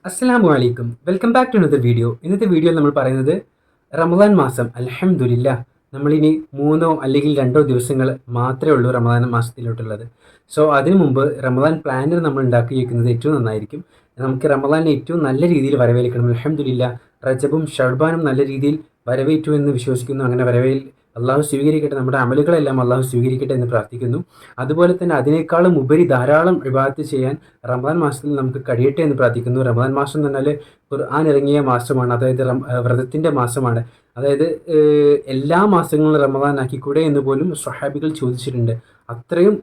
അസ്സലാമു അലൈക്കും. Welcome back to another video. ഇന്നത്തെ വീഡിയോയിൽ നമ്മൾ പറയുന്നത് റമദാൻ മാസം അൽഹംദുലില്ലാ നമ്മളിനി 3 അല്ലെങ്കിൽ 2 ദിവസങ്ങൾ മാത്രമേ ഉള്ളൂ റമദാൻ മാസത്തിലോട്ടുള്ളത്. സോ അതിനു മുമ്പ് റമദാൻ പ്ലാനർ നമ്മൾ ഉണ്ടാക്കി വയ്ക്കുന്നത് ഏറ്റവും നന്നായിരിക്കും. നമുക്ക് റമദാനെ ഏറ്റവും നല്ല രീതിയിൽ വരവേൽക്കണം. അൽഹംദുലില്ലാ റജബും ഷഅ്ബാനും നല്ല രീതിയിൽ വരവേറ്റു എന്ന് വിശ്വസിക്കുന്നു. അങ്ങനെ അള്ളാഹു സ്വീകരിക്കട്ടെ, നമ്മുടെ അമലുകളെല്ലാം അള്ളാഹു സ്വീകരിക്കട്ടെ എന്ന് പ്രാർത്ഥിക്കുന്നു. അതുപോലെ തന്നെ അതിനേക്കാളും ഉപരി ധാരാളം ഇബാദത്ത് ചെയ്യാൻ റമദാൻ മാസത്തിൽ നമുക്ക് കഴിയട്ടെ എന്ന് പ്രാർത്ഥിക്കുന്നു. റമദാൻ മാസം എന്ന് പറഞ്ഞാൽ ഖുർആൻ ഇറങ്ങിയ മാസമാണ്, അതായത് വ്രതത്തിൻ്റെ മാസമാണ്. അതായത് എല്ലാ മാസങ്ങളും റമദാൻ ആക്കിക്കൂടെ എന്ന് പോലും സ്വഹാബികൾ ചോദിച്ചിട്ടുണ്ട്. അത്രയും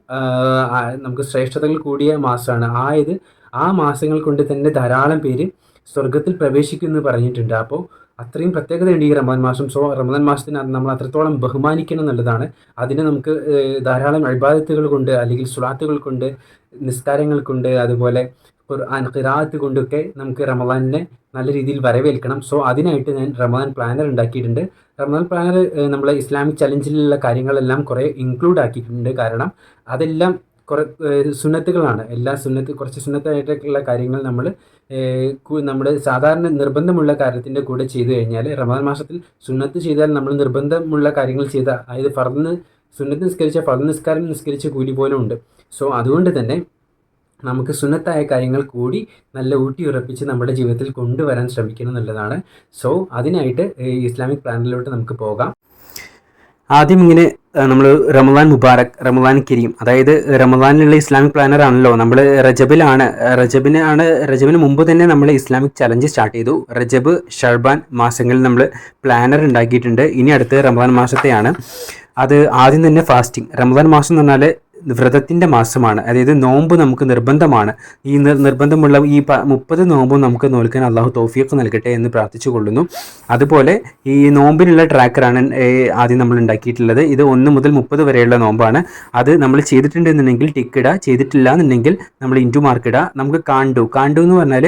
നമുക്ക് ശ്രേഷ്ഠതകൾ കൂടിയ മാസമാണ്. ആ മാസങ്ങൾ കൊണ്ട് തന്നെ ധാരാളം പേര് സ്വർഗത്തിൽ പ്രവേശിക്കുമെന്ന് പറഞ്ഞിട്ടുണ്ട്. അപ്പോൾ അത്രയും പ്രത്യേകതയുണ്ട് ഈ റമദാൻ മാസം. സോ റമദാൻ മാസത്തിന് നമ്മൾ അത്രത്തോളം ബഹുമാനിക്കണം എന്നുള്ളതാണ്. അതിന് നമുക്ക് ധാരാളം ഇബാദത്തുകൾ കൊണ്ട് അല്ലെങ്കിൽ സ്വലാത്തുകൾ കൊണ്ട്, നിസ്കാരങ്ങൾ കൊണ്ട്, അതുപോലെ ഖുർആൻ ഖിറാഅത്ത് കൊണ്ടൊക്കെ നമുക്ക് റമദാനിനെ നല്ല രീതിയിൽ വരവേൽക്കണം. സോ അതിനായിട്ട് ഞാൻ റമദാൻ പ്ലാനർ ഉണ്ടാക്കിയിട്ടുണ്ട്. റമദാൻ പ്ലാനർ നമ്മളെ ഇസ്ലാമിക് ചലഞ്ചിലുള്ള കാര്യങ്ങളെല്ലാം കുറേ ഇൻക്ലൂഡ് ആക്കിയിട്ടുണ്ട്. കാരണം അതെല്ലാം സുന്നത്തുകളാണ്. കുറച്ച് സുന്നത്തായിട്ടുള്ള കാര്യങ്ങൾ നമ്മൾ സാധാരണ നിർബന്ധമുള്ള കാര്യത്തിൻ്റെ കൂടെ ചെയ്തു കഴിഞ്ഞാൽ, റമദാൻ മാസത്തിൽ സുന്നത്ത് ചെയ്താൽ നമ്മൾ നിർബന്ധമുള്ള കാര്യങ്ങൾ ചെയ്ത, അതായത് സുന്നത്ത് നിസ്കരിച്ച ഫർദ് നിസ്കാരം നിസ്കരിച്ച കൂലി പോലും ഉണ്ട്. സോ അതുകൊണ്ട് തന്നെ നമുക്ക് സുന്നത്തായ കാര്യങ്ങൾ കൂടി നല്ല ഊട്ടിയുറപ്പിച്ച് നമ്മുടെ ജീവിതത്തിൽ കൊണ്ടുവരാൻ ശ്രമിക്കണം എന്നുള്ളതാണ്. സോ അതിനായിട്ട് ഇസ്ലാമിക് പ്ലാനിലോട്ട് നമുക്ക് പോകാം. ആദ്യം ഇങ്ങനെ നമ്മൾ റമദാൻ മുബാറക്, റമദാൻ കരീം, അതായത് റമദാനിലുള്ള ഇസ്ലാമിക് പ്ലാനർ ആണല്ലോ. നമ്മൾ റജബിന് മുമ്പ് തന്നെ നമ്മൾ ഇസ്ലാമിക് ചലഞ്ച് സ്റ്റാർട്ട് ചെയ്തു. റജബ് ഷഅ്ബാൻ മാസങ്ങളിൽ നമ്മൾ പ്ലാനർ ഉണ്ടാക്കിയിട്ടുണ്ട്. ഇനി അടുത്ത് റമദാൻ മാസത്തെയാണ്. അത് ആദ്യം തന്നെ ഫാസ്റ്റിംഗ്. റമദാൻ മാസം എന്ന് പറഞ്ഞാൽ വ്രതത്തിൻ്റെ മാസമാണ്. അതായത് നോമ്പ് നമുക്ക് നിർബന്ധമാണ്. ഈ നിർബന്ധമുള്ള ഈ 30 നോമ്പും നമുക്ക് നോൽക്കാൻ അള്ളാഹു തൗഫീഖ് നൽകട്ടെ എന്ന് പ്രാർത്ഥിച്ചു കൊള്ളുന്നു. അതുപോലെ ഈ നോമ്പിനുള്ള ട്രാക്കറാണ് ആദ്യം നമ്മൾ ഉണ്ടാക്കിയിട്ടുള്ളത്. ഇത് 1 മുതൽ 30 വരെയുള്ള നോമ്പാണ്. അത് നമ്മൾ ചെയ്തിട്ടുണ്ടെന്നുണ്ടെങ്കിൽ ടിക്ക് ഇടുക, ചെയ്തിട്ടില്ല എന്നുണ്ടെങ്കിൽ നമ്മൾ ഇൻറ്റു മാർക്ക് ഇടുക. നമുക്ക് കാണ്ടു എന്ന് പറഞ്ഞാൽ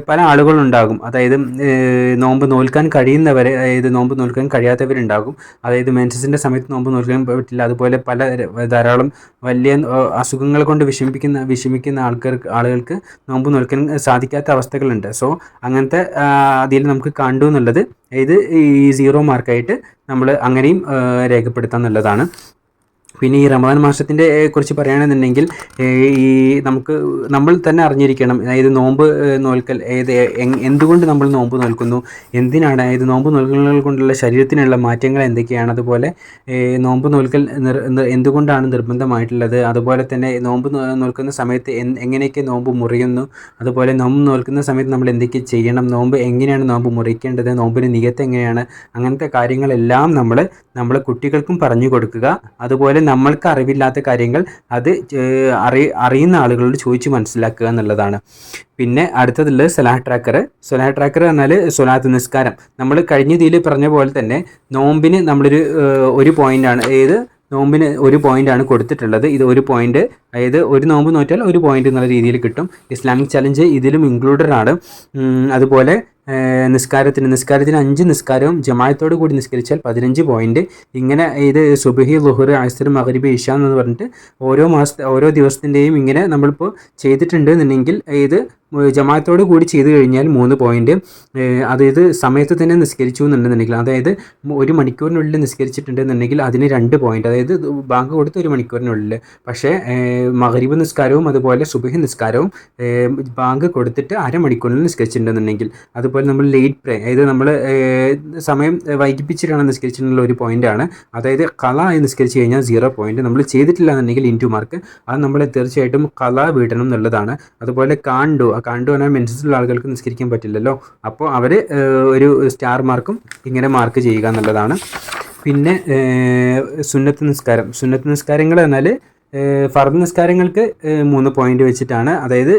പല ആളുകളുണ്ടാകും. അതായത് നോമ്പ് നോൽക്കാൻ കഴിയുന്നവരെ, അതായത് നോമ്പ് നോൽക്കാൻ കഴിയാത്തവരുണ്ടാകും. അതായത് മെൻസസിൻ്റെ സമയത്ത് നോമ്പ് നോൽക്കാൻ പറ്റില്ല. അതുപോലെ ധാരാളം വലിയ അസുഖങ്ങൾ കൊണ്ട് വിഷമിക്കുന്ന ആളുകൾക്ക് നോമ്പ് നോൽക്കാൻ സാധിക്കാത്ത അവസ്ഥകളുണ്ട്. സോ അങ്ങനത്തെ അതിൽ നമുക്ക് കണ്ടു എന്നുള്ളത് ഇത് ഈ 0 മാർക്കായിട്ട് നമ്മൾ അങ്ങനെയും രേഖപ്പെടുത്താൻ എന്നുള്ളതാണ്. പിന്നെ ഈ റമദാൻ മാസത്തിൻ്റെ കുറിച്ച് പറയുകയാണെന്നുണ്ടെങ്കിൽ നമ്മൾ തന്നെ അറിഞ്ഞിരിക്കണം. അതായത് നോമ്പ് നോൽക്കൽ എന്തുകൊണ്ട് നമ്മൾ നോമ്പ് നോൽക്കുന്നു, എന്തിനാണ്, അതായത് നോമ്പ് നോൽക്കൽ കൊണ്ടുള്ള ശരീരത്തിനുള്ള മാറ്റങ്ങൾ എന്തൊക്കെയാണ്, അതുപോലെ നോമ്പ് നോൽക്കൽ എന്തുകൊണ്ടാണ് നിർബന്ധമായിട്ടുള്ളത്, അതുപോലെ തന്നെ നോമ്പ് നോൽക്കുന്ന സമയത്ത് എങ്ങനെയൊക്കെ നോമ്പ് മുറിയുന്നു, അതുപോലെ നോമ്പ് നോൽക്കുന്ന സമയത്ത് നമ്മൾ എന്തൊക്കെ ചെയ്യണം, എങ്ങനെയാണ് നോമ്പ് മുറിക്കേണ്ടത്, നോമ്പിന് നിയത്ത് എങ്ങനെയാണ്, അങ്ങനത്തെ കാര്യങ്ങളെല്ലാം നമ്മളെ കുട്ടികൾക്കും പറഞ്ഞു കൊടുക്കുക. അതുപോലെ നമ്മൾക്ക് അറിവില്ലാത്ത കാര്യങ്ങൾ അത് അറിയുന്ന ആളുകളോട് ചോദിച്ച് മനസ്സിലാക്കുക എന്നുള്ളതാണ്. പിന്നെ അടുത്തതുള്ളത് സ്വലാത്ത് ട്രാക്കർ എന്നാൽ സ്വലാത്ത് നിസ്കാരം. നമ്മൾ കഴിഞ്ഞതിൽ പറഞ്ഞ പോലെ തന്നെ നോമ്പിന് നമ്മളൊരു പോയിൻ്റാണ്, നോമ്പിന് 1 പോയിൻ്റാണ് കൊടുത്തിട്ടുള്ളത്. ഇത് 1 പോയിൻ്റ്, അതായത് ഒരു നോമ്പ് നോറ്റാൽ 1 പോയിൻ്റ് എന്നുള്ള രീതിയിൽ കിട്ടും. ഇസ്ലാമിക് ചലഞ്ച് ഇതിലും ഇൻക്ലൂഡഡ് ആണ്. അതുപോലെ നിസ്കാരത്തിന് 5 നിസ്കാരവും ജമാഅത്തോട് കൂടി നിസ്കരിച്ചാൽ 15 പോയിൻ്റ്. ഇങ്ങനെ ഇത് സുബ്ഹി, ളുഹർ, അസ്ർ, മഗ്രിബ്, ഇശാ എന്ന് പറഞ്ഞിട്ട് ഓരോ ദിവസത്തിൻ്റെയും ഇങ്ങനെ നമ്മളിപ്പോൾ ചെയ്തിട്ടുണ്ട് എന്നുണ്ടെങ്കിൽ ഇത് ജമാഅത്തോട് കൂടി ചെയ്ത് കഴിഞ്ഞാൽ 3 പോയിൻ്റ്. അതായത് സമയത്ത് തന്നെ നിസ്കരിച്ചു എന്നുണ്ടെന്നുണ്ടെങ്കിൽ, അതായത് 1 മണിക്കൂറിനുള്ളിൽ നിസ്കരിച്ചിട്ടുണ്ടെന്നുണ്ടെങ്കിൽ അതിന് 2 പോയിൻ്റ്, അതായത് ബാങ്ക് കൊടുത്ത് 1 മണിക്കൂറിനുള്ളിൽ. പക്ഷേ മഗ്രിബ് നിസ്കാരവും അതുപോലെ സുബ്ഹി നിസ്കാരവും ബാങ്ക് കൊടുത്തിട്ട് അരമണിക്കൂറിൽ നിസ്കരിച്ചിട്ടുണ്ടെന്നുണ്ടെങ്കിൽ, അതുപോലെ നമ്മൾ ലേറ്റ് പ്രേ, അതായത് നമ്മൾ സമയം വൈകിപ്പിച്ചിട്ടാണ് നിസ്കരിച്ചിട്ടുള്ള 1 പോയിൻ്റാണ്. അതായത് ഖളായി നിസ്കരിച്ച് കഴിഞ്ഞാൽ 0 പോയിൻ്റ്. നമ്മൾ ചെയ്തിട്ടില്ല എന്നുണ്ടെങ്കിൽ ഇൻറ്റു മാർക്ക്. അത് നമ്മൾ തീർച്ചയായിട്ടും ഖളാ വീട്ടണം എന്നുള്ളതാണ്. അതുപോലെ കാണ്ടു പറഞ്ഞാൽ മെൻസസുള്ള ആളുകൾക്ക് നിസ്കരിക്കാൻ പറ്റില്ലല്ലോ, അപ്പോൾ അവർ ഒരു സ്റ്റാർ മാർക്കും ഇങ്ങനെ മാർക്ക് ചെയ്യുക എന്നുള്ളതാണ്. പിന്നെ സുന്നത്ത് നിസ്കാരങ്ങൾ എന്നാൽ ഫർദ് നിസ്കാരങ്ങൾക്ക് 3 പോയിൻ്റ് വെച്ചിട്ടാണ്, അതായത്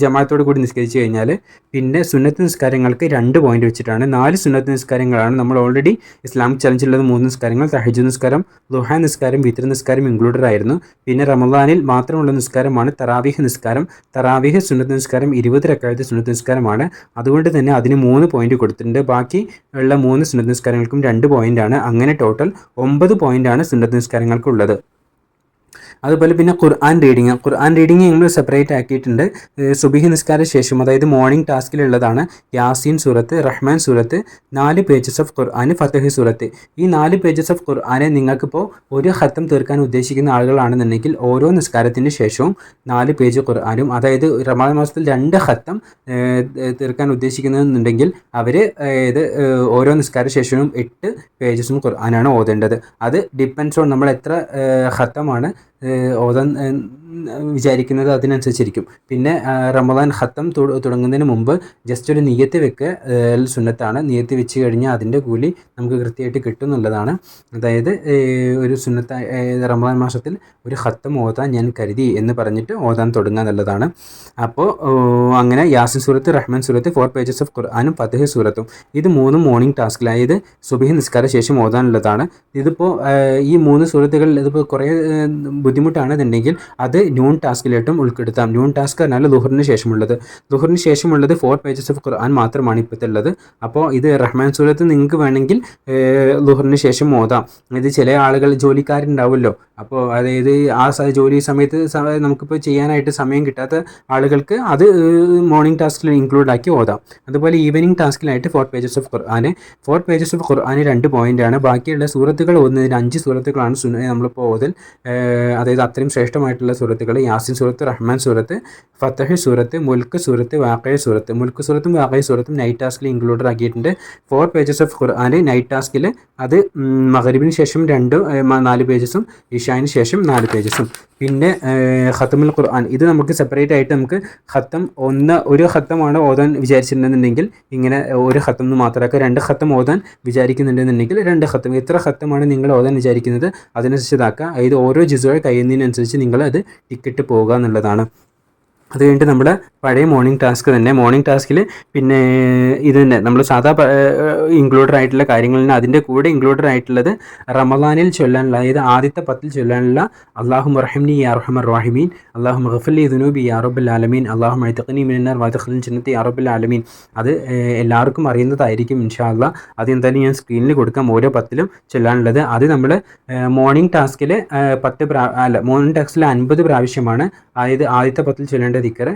ജമാഅത്തോട് കൂടി നിസ്കരിച്ച് കഴിഞ്ഞാൽ. പിന്നെ സുന്നത്ത് നിസ്കാരങ്ങൾക്ക് 2 പോയിൻ്റ് വെച്ചിട്ടാണ്. 4 സുന്നത്ത് നിസ്കാരങ്ങളാണ്. നമ്മൾ ഓൾറെഡി ഇസ്ലാമിക് ചലഞ്ചിലുള്ളത് 3 നിസ്കാരങ്ങൾ, തഹജ്ജുദ് നിസ്കാരം, ദുഹാ നിസ്കാരം, വിത്ർ നിസ്കാരം ഇൻക്ലൂഡഡ് ആയിരുന്നു. പിന്നെ റമദാനിൽ മാത്രമുള്ള നിസ്കാരമാണ് തറാവീഹ് നിസ്കാരം. തറാവീഹ് സുന്നത്ത് നിസ്കാരം 20 റക്അത്ത് സുന്നത്ത് നിസ്കാരമാണ്. അതുകൊണ്ട് തന്നെ അതിന് 3 പോയിൻ്റ് കൊടുത്തിട്ടുണ്ട്. ബാക്കി ഉള്ള 3 സുന്നത്ത് നിസ്കാരങ്ങൾക്കും 2 പോയിൻ്റാണ്. അങ്ങനെ ടോട്ടൽ 9 പോയിൻ്റാണ് സുന്നത്ത് നിസ്കാരങ്ങൾക്കുള്ളത്. അതുപോലെ പിന്നെ ഖുർആൻ റീഡിങ് നമ്മൾ സെപ്പറേറ്റ് ആക്കിയിട്ടുണ്ട്. സുബഹി നിസ്കാര ശേഷം, അതായത് മോർണിംഗ് ടാസ്കിലുള്ളതാണ് യാസീൻ സൂറത്ത്, റഹ്മാൻ സൂറത്ത്, 4 പേജസ് ഓഫ് ഖുർആൻ, ഫതഹ് സൂറത്ത്. ഈ 4 പേജസ് ഓഫ് ഖുർആനെ നിങ്ങൾക്കിപ്പോൾ ഒരു ഖത്തം തീർക്കാൻ ഉദ്ദേശിക്കുന്ന ആളുകളാണെന്നുണ്ടെങ്കിൽ ഓരോ നിസ്കാരത്തിന് ശേഷവും 4 പേജ് ഖുർആനും, അതായത് റമദാൻ മാസത്തിൽ 2 ഖത്തം തീർക്കാൻ ഉദ്ദേശിക്കുന്നുണ്ടെങ്കിൽ അവർ ഓരോ നിസ്കാര ശേഷവും 8 പേജസും ഖുർആനാണ് ഓതേണ്ടത്. അത് ഡിപ്പെൻഡ്സ് ഓൺ നമ്മൾ എത്ര ഖത്തമാണ് ഓതാൻ വിചാരിക്കുന്നത് അതിനനുസരിച്ചിരിക്കും. പിന്നെ റമദാൻ ഖത്തം തുടങ്ങുന്നതിന് മുമ്പ് ജസ്റ്റ് ഒരു നിയ്യത്ത് വെക്കുക സുന്നത്താണ്. നിയ്യത്ത് വെച്ച് കഴിഞ്ഞാൽ അതിൻ്റെ കൂലി നമുക്ക് കൃത്യമായിട്ട് കിട്ടും എന്നുള്ളതാണ്. അതായത് ഒരു റമദാൻ മാസത്തിൽ ഒരു ഖത്തം ഓതാൻ ഞാൻ കരുതി എന്ന് പറഞ്ഞിട്ട് ഓതാൻ തുടങ്ങുക എന്നുള്ളതാണ്. അപ്പോൾ അങ്ങനെ യാസിൻ സൂറത്ത്, റഹ്മാൻ സൂറത്ത്, 4 പേജസ് ഓഫ് ഖുർആനും ഫതഹ് സൂറത്തും, ഇത് 3 മോർണിംഗ് ടാസ്കിൽ, അതായത് സുബഹി നിസ്കാര ശേഷം ഓതാനുള്ളതാണ്. ഇതിപ്പോൾ ഈ 3 സൂറത്തുകൾ ഇതിപ്പോൾ കുറേ ബുദ്ധിമുട്ടാണെന്നുണ്ടെങ്കിൽ അത് നൂൺ ടാസ്കിലായിട്ടും ഉൾപ്പെടുത്താം. നൂൺ ടാസ്ക് പറഞ്ഞാൽ ലുഹറിന് ശേഷമുള്ളത് 4 പേജസ് ഓഫ് ഖുർആൻ മാത്രമാണ് ഇപ്പോഴത്തെ ഉള്ളത്. അപ്പോൾ ഇത് റഹ്മാൻ സൂറത്ത് നിങ്ങൾക്ക് വേണമെങ്കിൽ ലുഹറിന് ശേഷം ഓതാം. ഇത് ചില ആളുകൾ ജോലിക്കാരുണ്ടാവുമല്ലോ, അപ്പോൾ അതായത് ആ ജോലി സമയത്ത് നമുക്കിപ്പോൾ ചെയ്യാനായിട്ട് സമയം കിട്ടാത്ത ആളുകൾക്ക് അത് മോർണിംഗ് ടാസ്കിൽ ഇൻക്ലൂഡ് ആക്കി ഓതാം. അതുപോലെ ഈവനിങ് ടാസ്കിലായിട്ട് 4 പേജസ് ഓഫ് ഖുർആൻ 2 പോയിൻ്റാണ്. ബാക്കിയുള്ള സൂറത്തുകൾ ഓതുന്നതിന് 5 സൂറത്തുകളാണ് നമ്മളിപ്പോൾ ഓതൽ. അതായത് അത്രയും ശ്രേഷ്ഠമായിട്ടുള്ള സൂറത്തുകൾ യാസിൻ സൂറത്ത്, റഹ്മാൻ സൂറത്ത്, ഫതഹ് സൂറത്ത്, മുൽക്ക് സൂറത്ത്, വാഖിഅ സൂറത്ത്. മുൽക്ക് സൂറത്തും വാഖിഅ സൂറത്തും നൈറ്റ് ടാസ്കിൽ ഇൻക്ലൂഡഡ് ആക്കിയിട്ടുണ്ട്. 4 പേജസ് ഓഫ് ഖുർആൻ നൈറ്റ് ടാസ്കിൽ, അത് മഗ്രിബിന് ശേഷം 4 പേജസും ഇഷാന് ശേഷം 4 പേജസും. പിന്നെ ഖത്തമുൽ ഖുർആൻ, ഇത് നമുക്ക് സെപ്പറേറ്റ് ആയിട്ട് നമുക്ക് ഒരു ഖത്തമാണ് ഓതാൻ വിചാരിച്ചിട്ടുണ്ടെന്നുണ്ടെങ്കിൽ ഇങ്ങനെ ഒരു ഖത്തം എന്ന് മാത്രമാക്കുക. 2 ഖത്തം ഓതാൻ വിചാരിക്കുന്നുണ്ടെന്നുണ്ടെങ്കിൽ 2 ഖത്തം. എത്ര ഖത്തമാണ് നിങ്ങൾ ഓതാൻ വിചാരിക്കുന്നത് അതിനനുസരിച്ചതാക്കുക. അതായത് ഓരോ ജിസുകൾ കഴിയുന്നതിനനുസരിച്ച് നിങ്ങളത് ടിക്കറ്റ് പോകുക എന്നുള്ളതാണ്. അത് കഴിഞ്ഞിട്ട് നമ്മുടെ പഴയ മോർണിംഗ് ടാസ്ക് തന്നെ. മോർണിംഗ് ടാസ്കിൽ പിന്നെ ഇത് തന്നെ നമ്മൾ സാധാ ഇൻക്ലൂഡഡ് ആയിട്ടുള്ള കാര്യങ്ങളിൽ അതിൻ്റെ കൂടെ ഇൻക്ലൂഡഡ് ആയിട്ടുള്ളത് റമദാനിൽ ചൊല്ലാനുള്ള, അതായത് ആദ്യത്തെ 10 ചൊല്ലാനുള്ള അല്ലാഹുമ്മ റഹ്മനി യാ അർഹമർ റഹീമീൻ, അല്ലാഹുമ്മ ഗഫിർലി ദുനൂബി യാ റബ്ബൽ ആലമീൻ, അല്ലാഹുമ്മ അഅ്തിഖ്നി മിനന്നാർ വഅദ്ഖിൽനി ജന്നത്തി യാ റബ്ബൽ ആലമീൻ. അത് എല്ലാവർക്കും അറിയുന്നതായിരിക്കും ഇൻഷാ അല്ലാഹ്. അത് എന്തായാലും ഞാൻ സ്ക്രീനിൽ കൊടുക്കാം. ഓരോ 10ലും ചൊല്ലാനുള്ളത്. അത് നമ്മൾ മോർണിംഗ് ടാസ്കിൽ മോർണിംഗ് ടാസ്കിൽ 50 പ്രാവശ്യമാണ്, അതായത് ആദ്യത്തെ 10 ചൊല്ലേണ്ട ദിക്ർ.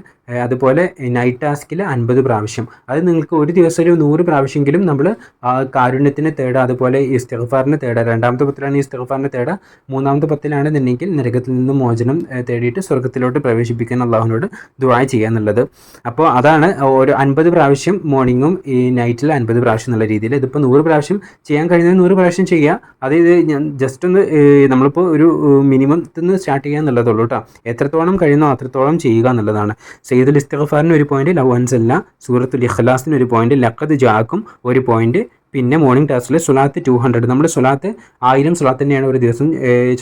അതുപോലെ നൈറ്റ് ടാസ്കിൽ 50 പ്രാവശ്യം. അത് നിങ്ങൾക്ക് ഒരു ദിവസം ഒരു 100 പ്രാവശ്യമെങ്കിലും നമ്മൾ കാരുണ്യത്തിന് തേടുക. അതുപോലെ ഇസ്തിഗ്ഫാറിന് തേടുക. 2ാമത്തെ 10ലാണ് ഇസ്തിഗ്ഫാറിന് തേടുക. 3ാമത്തെ 10ലാണെന്നുണ്ടെങ്കിൽ നരകത്തിൽ നിന്ന് മോചനം തേടിയിട്ട് സ്വർഗ്ഗത്തിലോട്ട് പ്രവേശിപ്പിക്കാൻ അള്ളാഹുവിനോട് ദുആ ചെയ്യുക എന്നുള്ളത്. അപ്പോൾ അതാണ് ഒരു 50 പ്രാവശ്യം മോർണിംഗും ഈ നൈറ്റിൽ 50 പ്രാവശ്യം എന്നുള്ള രീതിയിൽ. ഇതിപ്പോൾ 100 പ്രാവശ്യം ചെയ്യാൻ കഴിയുന്നത് 100 പ്രാവശ്യം ചെയ്യുക. അതായത് ഞാൻ ജസ്റ്റ് ഒന്ന് നമ്മളിപ്പോൾ ഒരു മിനിമത്തിൽ നിന്ന് സ്റ്റാർട്ട് ചെയ്യുക എന്നുള്ളതുള്ളൂ കേട്ടോ. എത്രത്തോളം കഴിയുന്നോ അത്രത്തോളം ചെയ്യുക എന്നുള്ളതാണ്. സയ്യിദുൽ ഇസ്തിഗ്ഫാറിന് 1 പോയിന്റ്, ലൗ അൻസൽന സൂറത്തുൽ ഇഖ്ലാസിന് 1 പോയിന്റ്, ലഖദ് ജാഅക്കും 1 പോയിന്റ്. പിന്നെ മോർണിംഗ് ടാസ്കിൽ സ്വലാത്ത് 200. നമ്മൾ സ്വലാത്ത് 1000 സ്വലാത്ത് തന്നെയാണ് ഒരു ദിവസം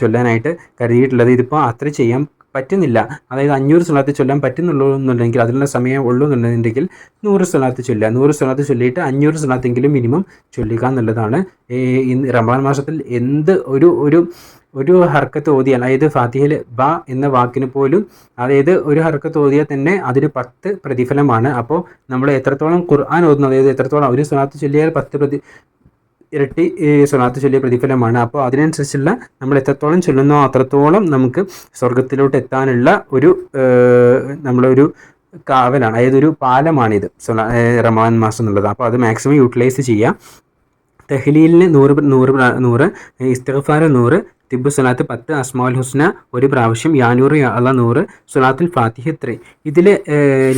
ചൊല്ലാനായിട്ട് കരുതിയിട്ടുള്ളത്. ഇതിപ്പോൾ അത്ര ചെയ്യാൻ പറ്റുന്നില്ല. അതായത് 500 സ്വലാത്ത് ചൊല്ലാൻ പറ്റുന്നുള്ളൂ എന്നുണ്ടെങ്കിൽ, അതിനുള്ള സമയം ഉള്ളൂ എന്നുണ്ടെങ്കിൽ 100 സ്വലാത്ത് ചൊല്ലുക. 100 സ്വലാത്ത് ചൊല്ലിയിട്ട് 500 സ്വലാത്തെങ്കിലും മിനിമം ചൊല്ലുക എന്നുള്ളതാണ്. റമദാൻ മാസത്തിൽ എന്ത് ഒരു ഹർക്കത്ത് ഓതിയാൽ, അതായത് ഫാത്തിഹയിൽ ബ എന്ന വാക്കിന് പോലും, അതായത് ഒരു ഹർക്കത്ത് ഓതിയാൽ തന്നെ അതിന് 10 പ്രതിഫലമാണ്. അപ്പോൾ നമ്മൾ എത്രത്തോളം ഖുർആൻ ഓതുന്നു, അതായത് എത്രത്തോളം ഒരു സ്വലാത്ത് ചൊല്ലിയാൽ 10 ഇരട്ടി സ്വലാത്ത് ചൊല്ലിയ പ്രതിഫലമാണ്. അപ്പോൾ അതിനനുസരിച്ചുള്ള നമ്മൾ എത്രത്തോളം ചൊല്ലുന്നോ അത്രത്തോളം നമുക്ക് സ്വർഗത്തിലോട്ട് എത്താനുള്ള നമ്മളൊരു കാവലാണ്, അതായത് ഒരു പാലമാണിത് റമദാൻ മാസം എന്നുള്ളത്. അപ്പോൾ അത് മാക്സിമം യൂട്ടിലൈസ് ചെയ്യുക. തഹ്ലീലിന് 100, ഇസ്തിഗ്ഫാർ 100, തിബ് സ്വലാത്ത് 10, അസ്മാഉൽ ഹുസ്ന 1 പ്രാവശ്യം, യാനൂറ് യാ അല്ലാഹ് 100, സ്വലാത്തുൽ ഫാത്തിഹ 3. ഇതിൽ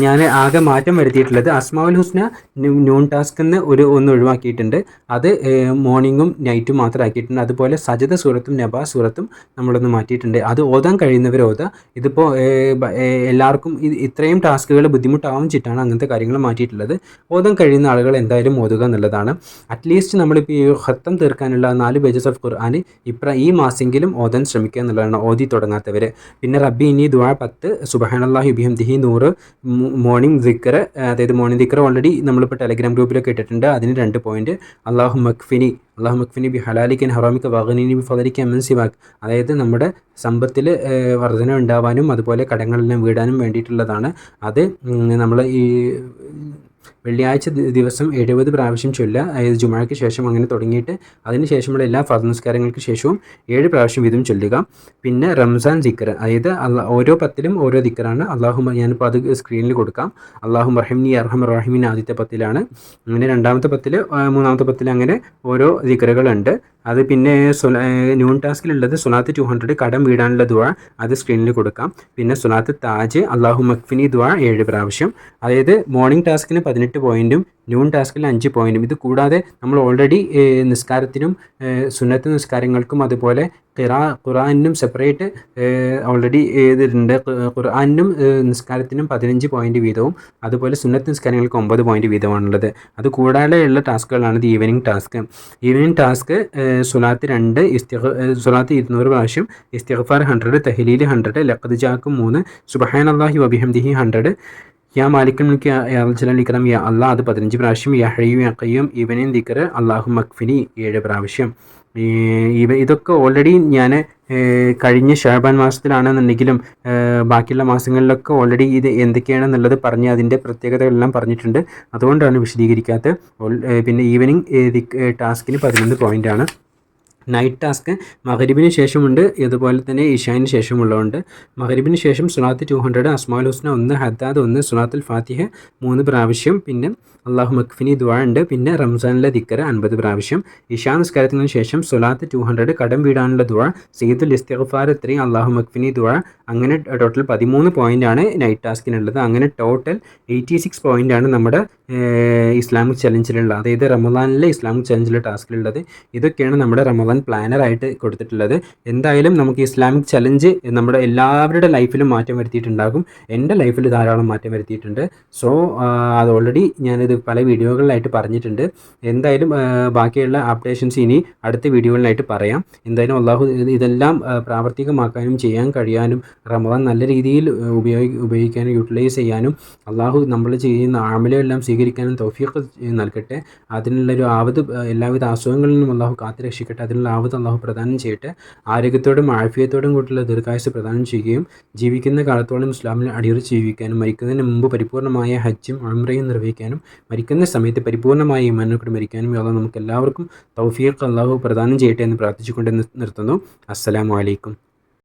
ഞാൻ ആകെ മാറ്റം വരുത്തിയിട്ടുള്ളത് അസ്മാഉൽ ഹുസ്ന നൂൺ ടാസ്ക് എന്ന് ഒന്ന് ഒഴിവാക്കിയിട്ടുണ്ട്. അത് മോർണിംഗും നൈറ്റും മാത്രം ആക്കിയിട്ടുണ്ട്. അതുപോലെ സജദ സൂറത്തും നബാ സൂറത്തും നമ്മളൊന്ന് മാറ്റിയിട്ടുണ്ട്. അത് ഓതാൻ കഴിയുന്നവർ ഓതാ. ഇതിപ്പോൾ എല്ലാവർക്കും ഇത്രയും ടാസ്കുകൾ ബുദ്ധിമുട്ടാവാൻ വെച്ചിട്ടാണ് അങ്ങനത്തെ കാര്യങ്ങൾ മാറ്റിയിട്ടുള്ളത്. ഓതാൻ കഴിയുന്ന ആളുകൾ എന്തായാലും ഓതുക എന്നുള്ളതാണ്. അറ്റ്ലീസ്റ്റ് നമ്മളിപ്പോൾ ഈ ഖത്തം തീർക്കാനുള്ള 4 പേജസ് ഓഫ് ഖുർആൻ ഈ മാസെങ്കിലും ഓതാൻ ശ്രമിക്കുക എന്നുള്ളതാണ്, ഓതി തുടങ്ങാത്തവർ. പിന്നെ റബ്ബി ഇനി ദുആ 10, സുബ്ഹാനല്ലാഹി ബിഹംദിഹി 100, മോർണിംഗ് ദിക്ർ, അതായത് മോർണിംഗ് ദിക്ർ ഓൾറെഡി നമ്മളിപ്പോൾ ടെലഗ്രാം ഗ്രൂപ്പിലൊക്കെ ഇട്ടിട്ടുണ്ട്, അതിന് 2 പോയിന്റ്. അല്ലാഹുമ്മ ക്ഫിനി ബി ഹലാലിക ഹറാമിക വഗ്നിനി ബി ഫളലിക അമ്മൻ സിവാക്, അതായത് നമ്മുടെ സമ്പത്തിൽ വർധന ഉണ്ടാവാനും അതുപോലെ കടങ്ങളെല്ലാം വീടാനും വേണ്ടിയിട്ടുള്ളതാണ്. അത് നമ്മൾ ഈ വെള്ളിയാഴ്ച ദിവസം 70 പ്രാവശ്യം ചൊല്ലുക. അതായത് ജുമാക്ക് ശേഷം അങ്ങനെ തുടങ്ങിയിട്ട് അതിന് ശേഷമുള്ള എല്ലാ ഫർദ് നിസ്കാരങ്ങൾക്ക് ശേഷവും 7 പ്രാവശ്യം വീതം ചൊല്ലുക. പിന്നെ റംസാൻ ദിക്ർ, അതായത് ഓരോ പത്തിലും ഓരോ ദിക്റാണ്. ഞാനിപ്പോൾ അത് സ്ക്രീനിൽ കൊടുക്കാം. അല്ലാഹുമ്മ റഹിംനി അർഹമർ റഹീമീൻ ആദ്യത്തെ പത്തിലാണ്, അങ്ങനെ രണ്ടാമത്തെ പത്തിൽ, മൂന്നാമത്തെ പത്തിൽ, അങ്ങനെ ഓരോ ദിക്റുകളുണ്ട്. അത് പിന്നെ ന്യൂൺ ടാസ്കിലുള്ളത് സുനാത്ത് 200 കടം വീടാനുള്ള ദുആ, അത് സ്ക്രീനിൽ കൊടുക്കാം. പിന്നെ സുനാത്ത് താജ് അല്ലാഹു മക്ഫിനി ദുആ 7 പ്രാവശ്യം. അതായത് മോർണിംഗ് ടാസ്കിന് 18 പോയിന്റും ന്യൂൺ ടാസ്കിൽ 5 പോയിന്റും. ഇത് കൂടാതെ നമ്മൾ ഓൾറെഡി നിസ്കാരത്തിനും സുന്നത്ത് നിസ്കാരങ്ങൾക്കും അതുപോലെ ഖുർആനിനും സെപ്പറേറ്റ് ഓൾറെഡി ചെയ്തിട്ടുണ്ട്. ഖുർആനിനും നിസ്കാരത്തിനും 15 പോയിന്റ് വീതവും അതുപോലെ സുന്നത്ത് നിസ്കാരങ്ങൾക്ക് 9 പോയിന്റ് വീതമാണുള്ളത്. അത് കൂടാതെയുള്ള ടാസ്കുകളാണ് ഇത് ഈവനിങ് ടാസ്ക്. ഈവനിങ് ടാസ്ക് സുലാത്ത് 2, സുലാത്ത് 200 പ്രാവശ്യം, ഇസ്തിഗ്ഫാർ 100, തഹ്ലീൽ 100, ലഖദ് ജാക്കും 3, സുബ്ഹാനല്ലാഹി വബിഹംദിഹി 100, യാ മാലിക്കുൽ മുൽക്ക് യാ ജലാൽ ഇക്റാം യാ അല്ലാഹ് അത് 15 പ്രാവശ്യം, യാ ഹയ്യു യാ ഖയ്യൂം ഈവനിങ് ദിക്ർ അല്ലാഹു മക്ഫിനി 7 പ്രാവശ്യം. ഇതൊക്കെ ഓൾറെഡി ഞാൻ കഴിഞ്ഞ ഷഅബാൻ മാസത്തിലാണെന്നുണ്ടെങ്കിലും ബാക്കിയുള്ള മാസങ്ങളിലൊക്കെ ഓൾറെഡി ഇത് എന്തൊക്കെയാണെന്നുള്ളത് പറഞ്ഞ് അതിൻ്റെ പ്രത്യേകതകളെല്ലാം പറഞ്ഞിട്ടുണ്ട്. അതുകൊണ്ടാണ് വിശദീകരിക്കാത്തത്. പിന്നെ ഈവനിങ് ടാസ്കിന് 11 പോയിൻ്റാണ്. നൈറ്റ് ടാസ്ക് മഗ്രിബിന് ശേഷമുണ്ട്, ഇതുപോലെ തന്നെ ഇഷാന് ശേഷമുള്ളതുണ്ട്. മഗ്രിബിന് ശേഷം സുലാത്ത് 200, അസ്മാഉൽ ഹുസ്ന 1, ഹദ്ദാദ് 1, സുലാത്തുൽ ഫാത്തിഹ 3 പ്രാവശ്യം, പിന്നെ അല്ലാഹു മക്ഫിനി ദുആ ഉണ്ട്, പിന്നെ റംസാനിലെ ദിക്ർ 50 പ്രാവശ്യം. ഇഷാ നിസ്കാരത്തിന് ശേഷം സുലാത്ത് 200 കടം വീടാനുള്ള ദുആ, സയ്യിദുൽ ഇസ്തിഗ്ഫാർ 3, അല്ലാഹു മക്ഫിനി ദുആ. അങ്ങനെ ടോട്ടൽ 13 പോയിൻ്റാണ് നൈറ്റ് ടാസ്കിനുള്ളത്. അങ്ങനെ ടോട്ടൽ 86 പോയിൻ്റാണ് നമ്മുടെ ഇസ്ലാമിക് ചലഞ്ചിലുള്ള, അതായത് റമദാനിലെ ഇസ്ലാമിക് ചലഞ്ചിലെ ടാസ്കിലുള്ളത്. ഇതൊക്കെയാണ് നമ്മുടെ റമദാൻ പ്ലാനറായിട്ട് കൊടുത്തിട്ടുള്ളത്. എന്തായാലും നമുക്ക് ഇസ്ലാമിക് ചലഞ്ച് നമ്മുടെ എല്ലാവരുടെ ലൈഫിലും മാറ്റം വരുത്തിയിട്ടുണ്ടാകും. എൻ്റെ ലൈഫിൽ ധാരാളം മാറ്റം വരുത്തിയിട്ടുണ്ട്. സോ അത് ഓൾറെഡി ഞാനിത് പല വീഡിയോകളിലായിട്ട് പറഞ്ഞിട്ടുണ്ട്. എന്തായാലും ബാക്കിയുള്ള അപ്ഡേഷൻസ് ഇനി അടുത്ത വീഡിയോകളിലായിട്ട് പറയാം. എന്തായാലും അള്ളാഹു ഇതെല്ലാം പ്രാവർത്തികമാക്കാനും ചെയ്യാൻ കഴിയാനും റമദാൻ നല്ല രീതിയിൽ ഉപയോഗിക്കാനും യൂട്ടിലൈസ് ചെയ്യാനും അള്ളാഹു നമ്മൾ ചെയ്യുന്ന അമലുകളെല്ലാം സ്വീകരിക്കാനും തൗഫീഖ് നൽകട്ടെ. അതിനുള്ളൊരു എല്ലാവിധ അസുഖങ്ങളിൽ നിന്നും അള്ളാഹു കാത്തു രക്ഷിക്കട്ടെ. അതിനുള്ള ആവത് അള്ളാഹു പ്രദാനം ചെയ്യട്ടെ. ആരോഗ്യത്തോടും ആഫിയത്തോടും കൂട്ടുള്ള ദീർഘായുസ്സ് പ്രദാനം ചെയ്യുകയും ജീവിക്കുന്ന കാലത്തോളം ഇസ്ലാമിൽ അടിയുറച്ച് ജീവിക്കാനും മരിക്കുന്നതിന് മുമ്പ് പരിപൂർണ്ണമായ ഹജ്ജും ഉംറയും നിർവഹിക്കാനും മരിക്കുന്ന സമയത്ത് പരിപൂർണ്ണമായ ഈമാനോട് മരിക്കാനും അള്ളാഹു നമുക്ക് എല്ലാവർക്കും തൗഫീഖ് അള്ളാഹു പ്രദാനം ചെയ്യട്ടെ എന്ന് പ്രാർത്ഥിച്ചുകൊണ്ട് നിർത്തുന്നു. അസ്സലാമു അലൈക്കും.